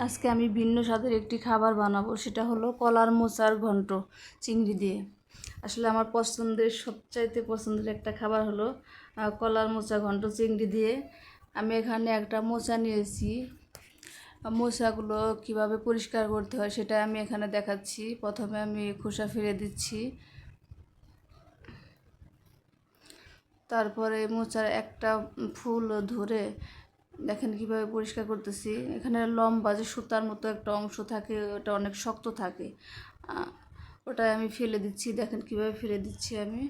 আজকে আমি ভিন্ন স্বাদের একটি খাবার বানাবো, সেটা হলো কলার মোচার ঘন্ট চিংড়ি দিয়ে। আসলে আমার সবচাইতে পছন্দের একটা খাবার হলো কলার মোচা ঘন্ট চিংড়ি দিয়ে। আমি এখানে একটা মোচা নিয়েছি। মোচাগুলো কিভাবে পরিষ্কার করতে হয় সেটা আমি এখানে দেখাচ্ছি। প্রথমে আমি খোসা ফেলে দিচ্ছি, তারপরে মোচার একটা ফুল ধরে দেখেন কিভাবে পরিষ্কার করতেছি। এখানে লম্বা যে সুতার মতো একটা অংশ থাকে, ওটা অনেক শক্ত থাকে, ওটা আমি ফেলে দিচ্ছি। দেখেন কিভাবে ফেলে দিচ্ছি আমি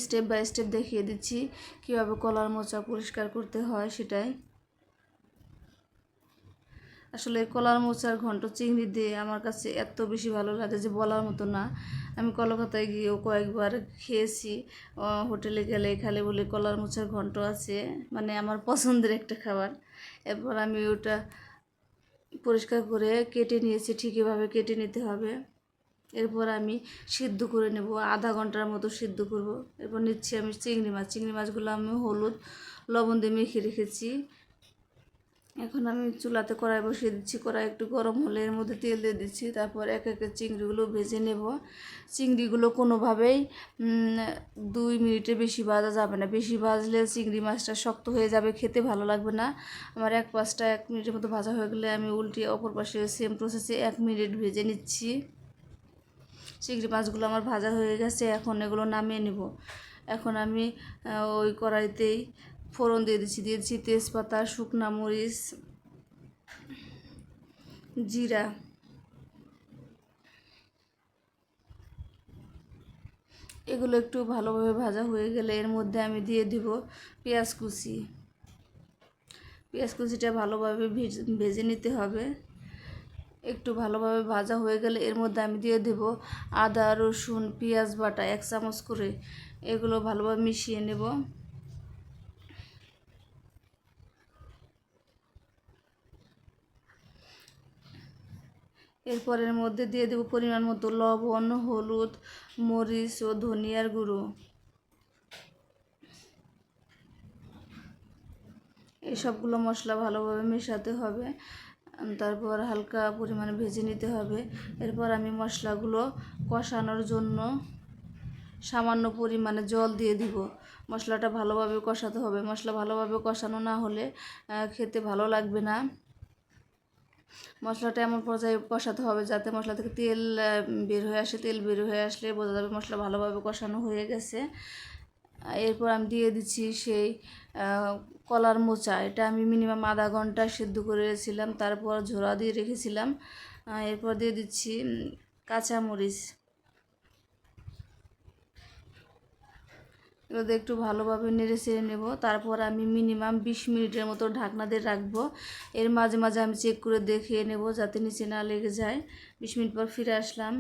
স্টেপ বাই স্টেপ দেখিয়ে দিচ্ছি কিভাবে কলার মোচা পরিষ্কার করতে হয় সেটাই। আসলে কলার মোচার ঘন্ট চিংড়ি দিয়ে আমার কাছে এত বেশি ভালো লাগে যে বলার মতো না। আমি কলকাতায় গিয়েও কয়েকবার খেয়েছি, হোটেলে গেলে খালে বলে কলার মোচার ঘন্ট আছে, মানে আমার পছন্দের একটা খাবার। এরপর আমি ওটা পরিষ্কার করে কেটে নিয়েছি, ঠিক এভাবে কেটে নিতে হবে। এরপর আমি সিদ্ধ করে নেব, আধা ঘন্টার মতো সিদ্ধ করব। এরপর নিচ্ছি আমি চিংড়ি মাছগুলো আমি হলুদ লবণ দিয়ে মেখে রেখেছি। এখন আমি চুলাতে কড়াই বসিয়ে দিচ্ছি। কড়াই একটু গরম হলে এর মধ্যে তেল দিয়ে দিচ্ছি। তারপর এক এক চিংড়িগুলো ভেজে নেব। চিংড়িগুলো কোনোভাবেই 2 মিনিটের বেশি ভাজা যাবে না। বেশি ভাজলে চিংড়ি মাছটা শক্ত হয়ে যাবে, খেতে ভালো লাগবে না। আমার এক পাশটা 1 মিনিটের মতো ভাজা হয়ে গেলে আমি উল্টিয়ে অপর পাশে সেম প্রসেসে 1 মিনিট ভেজে নিচ্ছি। চিংড়ি মাছগুলো আমার ভাজা হয়ে গেছে, এখন এগুলো নামিয়ে নেব। এখন আমি ওই কড়াইতেই ফোড়ন দিয়েছি তেজপাতা, শুকনা মরিচ, জিরা। এগুলো একটু ভালোভাবে ভাজা হয়ে গেলে এর মধ্যে আমি দিয়ে দিব পেঁয়াজ কুচিটা ভালোভাবে ভেজে নিতে হবে। একটু ভালোভাবে ভাজা হয়ে গেলে এর মধ্যে আমি দিয়ে দেব আদা রসুন পেঁয়াজ বাটা 1 চামচ করে। এগুলো ভালোভাবে মিশিয়ে নেব। এরপর এর মধ্যে দিয়ে দেব পরিমাণ মতো লবণ, হলুদ, মরিচ ও ধনিয়ার গুঁড়ো। এই সবগুলো মশলা ভালোভাবে মেশাতে হবে, তারপর হালকা পরিমাণে ভেজে নিতে হবে। এরপর আমি মশলাগুলো কষানোর জন্য সামান্য পরিমাণে জল দিয়ে দিব। মশলাটা ভালোভাবে কষাতে হবে। মশলা ভালোভাবে কষানো না হলে খেতে ভালো লাগবে না। মশলাটা এমন পর্যায়ে কষাতে হবে যাতে মশলা থেকে তেল বের হয়ে আসে। তেল বের হয়ে আসলে বোঝা যাবে মশলা ভালোভাবে কষানো হয়ে গেছে। এরপর আমি দিয়ে দিচ্ছি সেই কলার মোচা। এটা আমি মিনিমাম আধা ঘন্টা সিদ্ধ করেছিলাম, তারপর ঝোড়া দিয়ে রেখেছিলাম। এরপর দিয়ে দিচ্ছি কাঁচামরিচ। এগুলো একটু ভালোভাবে নেড়ে চেড়ে নেব। তারপর আমি মিনিমাম 20 মিনিটের মতো ঢাকনা দিয়ে রাখবো। এর মাঝে মাঝে আমি চেক করে দেখিয়ে নেব যাতে নিচে না লেগে যায়। 20 মিনিট পর ফিরে আসলাম।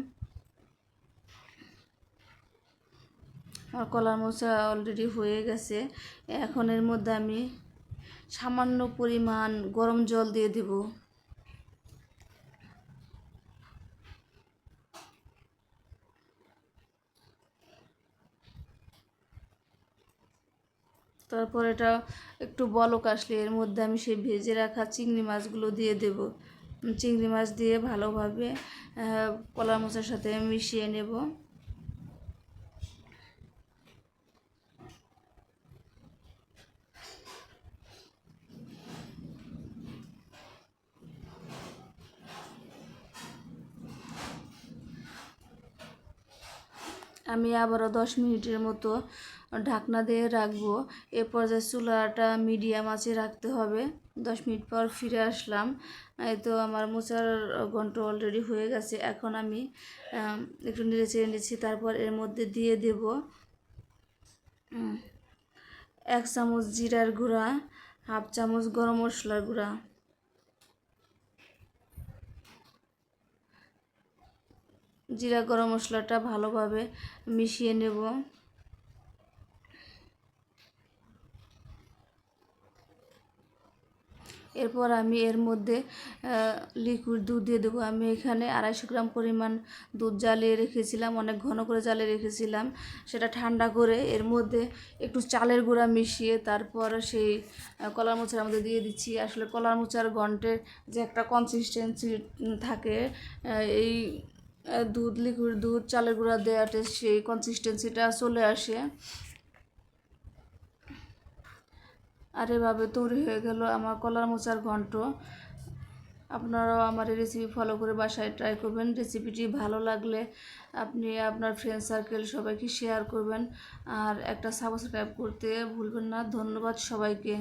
আমার কলার মোচা অলরেডি হয়ে গেছে। এখন এর মধ্যে আমি সামান্য পরিমাণ গরম জল দিয়ে দেব। তারপর এটা একটু বলক আসলে এর মধ্যে আমি সেই ভেজে রাখা চিংড়ি মাছগুলো দিয়ে দেব। চিংড়ি মাছ দিয়ে ভালোভাবে কলার মোচার সাথে মিশিয়ে নেব। আমি আবারও 10 মিনিটের মতো ঢাকনা দিয়ে রাখবো। এ পর্যায়ে চুলাটা মিডিয়াম আঁচে রাখতে হবে। 10 মিনিট পর ফিরে আসলাম। এই তো আমার মোচার ঘন্ট অলরেডি হয়ে গেছে। এখন আমি একটু নেড়ে চেড়ে নিচ্ছি। তারপর এর মধ্যে দিয়ে দেব 1 চামচ জিরার গুঁড়া, হাফ চামচ গরম মশলার গুঁড়া। জিরা গরম মশলাটা ভালোভাবে মিশিয়ে নেব। এরপর এরপর আমি এর মধ্যে লিকুইড দুধ দিয়ে দেবো। আমি এখানে 250 গ্রাম পরিমাণ দুধ জ্বালিয়ে রেখেছিলাম, অনেক ঘন করে জ্বালিয়ে রেখেছিলাম। সেটা ঠান্ডা করে এর মধ্যে একটু চালের গুঁড়া মিশিয়ে তারপর সেই কলার মোচার মধ্যে দিয়ে দিচ্ছি। আসলে কলার মোচার ঘন্টের যে একটা কনসিস্টেন্সি থাকে, এই দুধ, লিকুইড দুধ, চালের গুঁড়া দেওয়াতে সেই কনসিস্টেন্সিটা চলে আসে। আর এভাবে তৈরি হয়ে গেল আমার কলার মোচার ঘন্ট। আপনারাও আমার এই রেসিপি ফলো করে বাসায় ট্রাই করবেন। রেসিপিটি ভালো লাগলে আপনি আপনার ফ্রেন্ড সার্কেল সবাইকে শেয়ার করবেন, আর একটা সাবস্ক্রাইব করতে ভুলবেন না। ধন্যবাদ সবাইকে।